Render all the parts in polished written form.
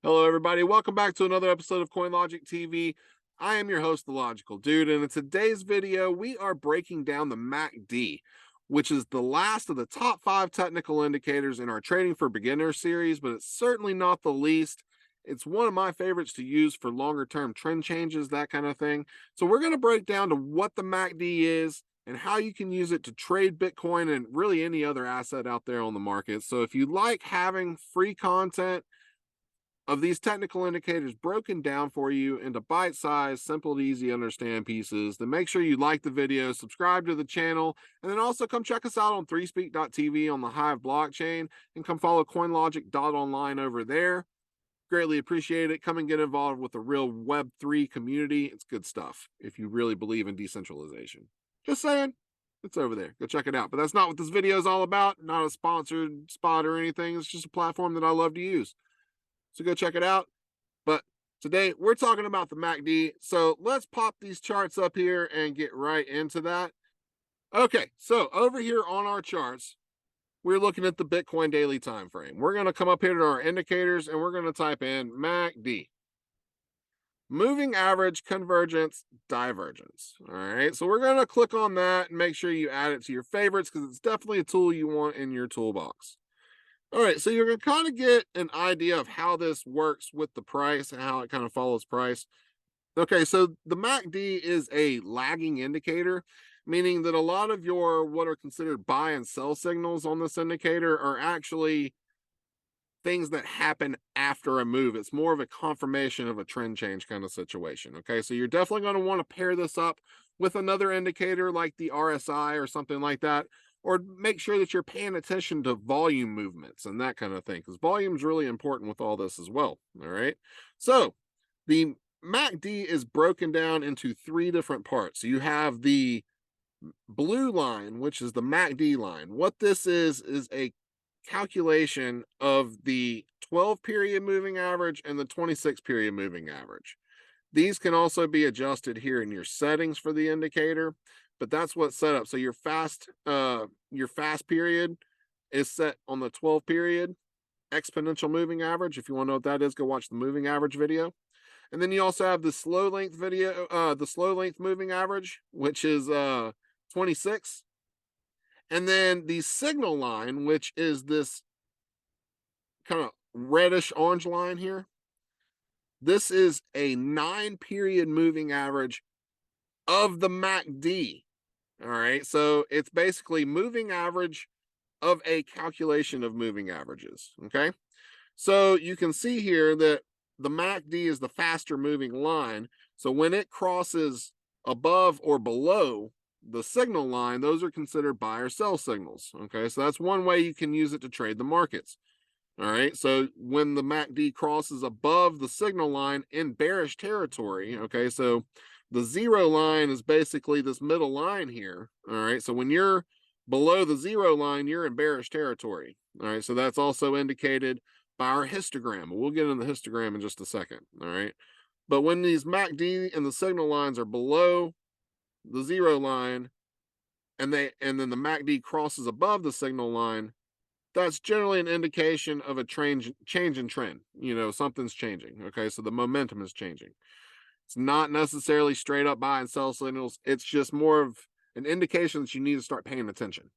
Hello, everybody. Welcome back to another episode of CoinLogic TV. I am your host, The Logical Dude, and in today's video, we are breaking down the MACD, which is the last of the top 5 technical indicators in our Trading for Beginners series, but it's certainly not the least. It's one of my favorites to use for longer-term trend changes, that kind of thing. So we're going to break down to what the MACD is and how you can use it to trade Bitcoin and really any other asset out there on the market. So if you like having free content of these technical indicators broken down for you into bite-sized, simple to easy understand pieces, then make sure you like the video, subscribe to the channel, and then also come check us out on 3speak.tv on the Hive blockchain, and come follow coinlogic.online over there. Greatly appreciate it. Come and get involved with the real Web3 community. It's good stuff if you really believe in decentralization. Just saying, it's over there. Go check it out. But that's not what this video is all about. Not a sponsored spot or anything. It's just a platform that I love to use. So go check it out. But today we're talking about the MACD. So let's pop these charts up here and get right into that. Okay, so over here on our charts, we're looking at the Bitcoin daily time frame. We're going to come up here to our indicators and we're going to type in MACD. Moving Average Convergence Divergence. All right, so we're going to click on that and make sure you add it to your favorites because it's definitely a tool you want in your toolbox. All right, so you're going to kind of get an idea of how this works with the price and how it kind of follows price. Okay, so the MACD is a lagging indicator, meaning that a lot of your what are considered buy and sell signals on this indicator are actually things that happen after a move. It's more of a confirmation of a trend change kind of situation. Okay, so you're definitely going to want to pair this up with another indicator like the RSI or something like that, or make sure that you're paying attention to volume movements and that kind of thing, because volume is really important with all this as well. All right, so the MACD is broken down into 3 different parts. So you have the blue line, which is the MACD line. What this is a calculation of the 12 period moving average and the 26 period moving average. These can also be adjusted here in your settings for the indicator, but that's what's set up. So your fast period is set on the 12 period exponential moving average. If you want to know what that is, go watch the moving average video. And then you also have the slow length moving average, which is 26. And then the signal line, which is this kind of reddish orange line here. This is a 9 period moving average of the MACD. All right, so it's basically moving average of a calculation of moving averages. Okay, so you can see here that the MACD is the faster moving line. So when it crosses above or below the signal line, those are considered buy or sell signals. Okay, so that's one way you can use it to trade the markets. All right, so when the MACD crosses above the signal line in bearish territory, okay, so the 0 line is basically this middle line here. All right, so when you're below the 0 line, you're in bearish territory. All right, so that's also indicated by our histogram. We'll get into the histogram in just a second. All right, but when these MACD and the signal lines are below the 0 line and then the MACD crosses above the signal line, that's generally an indication of a change in trend. You know, something's changing. Okay, so the momentum is changing. It's not necessarily straight up buy and sell signals. It's just more of an indication that you need to start paying attention.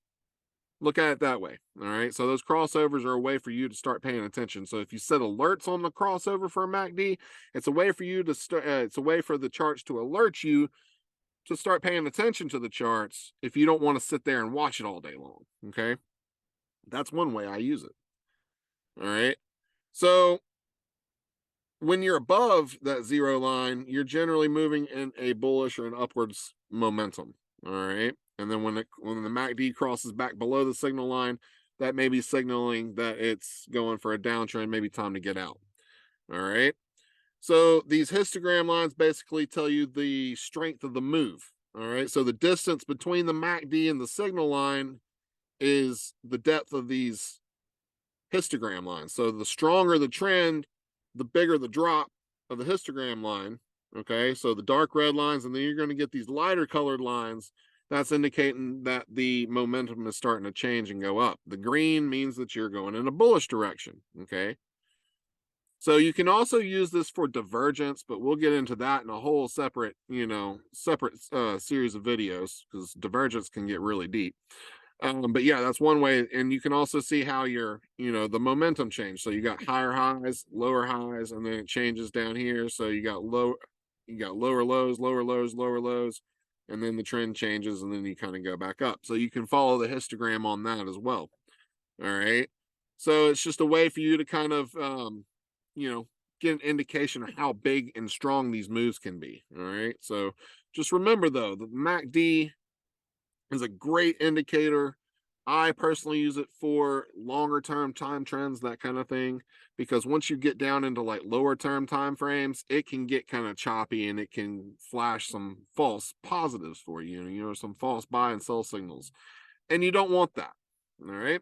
Look at it that way. All right, so those crossovers are a way for you to start paying attention. So if you set alerts on the crossover for a MACD, it's a way for you to start. It's a way for the charts to alert you to start paying attention to the charts if you don't want to sit there and watch it all day long. Okay, that's one way I use it. All right, so when you're above that 0 line, you're generally moving in a bullish or an upwards momentum. All right, and then when the MACD crosses back below the signal line, that may be signaling that it's going for a downtrend, maybe time to get out. All right, so these histogram lines basically tell you the strength of the move. All right, so the distance between the MACD and the signal line is the depth of these histogram lines. So the stronger the trend, the bigger the drop of the histogram line. Okay, so the dark red lines, and then you're going to get these lighter colored lines. That's indicating that the momentum is starting to change and go up. The green means that you're going in a bullish direction. Okay, So you can also use this for divergence, but we'll get into that in a whole separate, series of videos, because divergence can get really deep. But yeah, that's one way. And you can also see how the momentum change. So you got higher highs, lower highs, and then it changes down here. So you got lower lows, lower lows, lower lows, and then the trend changes, and then you kind of go back up. So you can follow the histogram on that as well. All right. So it's just a way for you to kind of, get an indication of how big and strong these moves can be. All right. So just remember, though, the MACD is a great indicator. I personally use it for longer term time trends, that kind of thing, because once you get down into like lower term time frames, it can get kind of choppy and it can flash some false positives for you, some false buy and sell signals. And you don't want that. All right.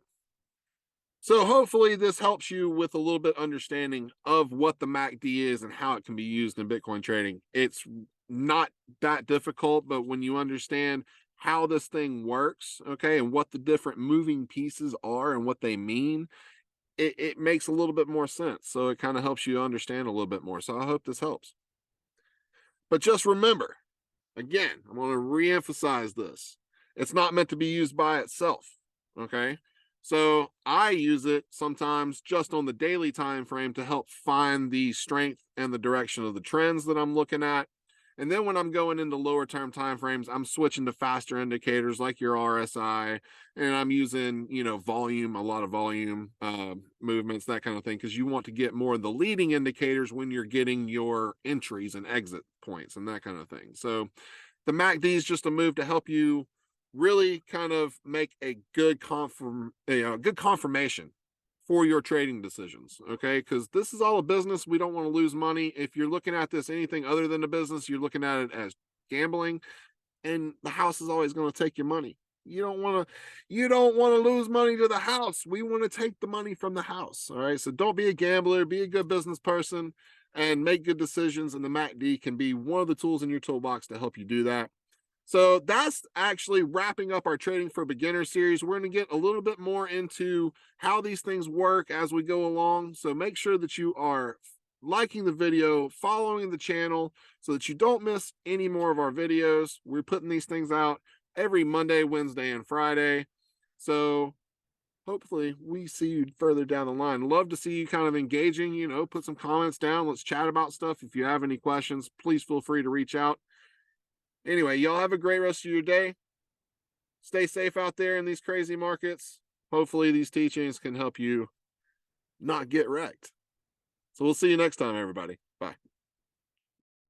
So hopefully this helps you with a little bit understanding of what the MACD is and how it can be used in Bitcoin trading. It's not that difficult, but when you understand how this thing works, okay, and what the different moving pieces are and what they mean, it makes a little bit more sense. So it kind of helps you understand a little bit more. So I hope this helps. But just remember, again, I want to reemphasize this. It's not meant to be used by itself, okay? So I use it sometimes just on the daily time frame to help find the strength and the direction of the trends that I'm looking at. And then when I'm going into lower term time frames, I'm switching to faster indicators like your RSI, and I'm using, volume, a lot of volume movements, that kind of thing, because you want to get more of the leading indicators when you're getting your entries and exit points and that kind of thing. So the MACD is just a move to help you really kind of make a good confirmation for your trading decisions, okay? Because this is all a business. We don't want to lose money. If you're looking at this anything other than a business, you're looking at it as gambling, and the house is always going to take your money. You don't want to lose money to the house. We want to take the money from the house. All right. So don't be a gambler, be a good business person and make good decisions. And the MACD can be one of the tools in your toolbox to help you do that. So that's actually wrapping up our Trading for Beginners series. We're going to get a little bit more into how these things work as we go along. So make sure that you are liking the video, following the channel so that you don't miss any more of our videos. We're putting these things out every Monday, Wednesday, and Friday. So hopefully we see you further down the line. Love to see you kind of engaging, put some comments down. Let's chat about stuff. If you have any questions, please feel free to reach out. Anyway, y'all have a great rest of your day. Stay safe out there in these crazy markets. Hopefully these teachings can help you not get wrecked. So we'll see you next time, everybody. Bye.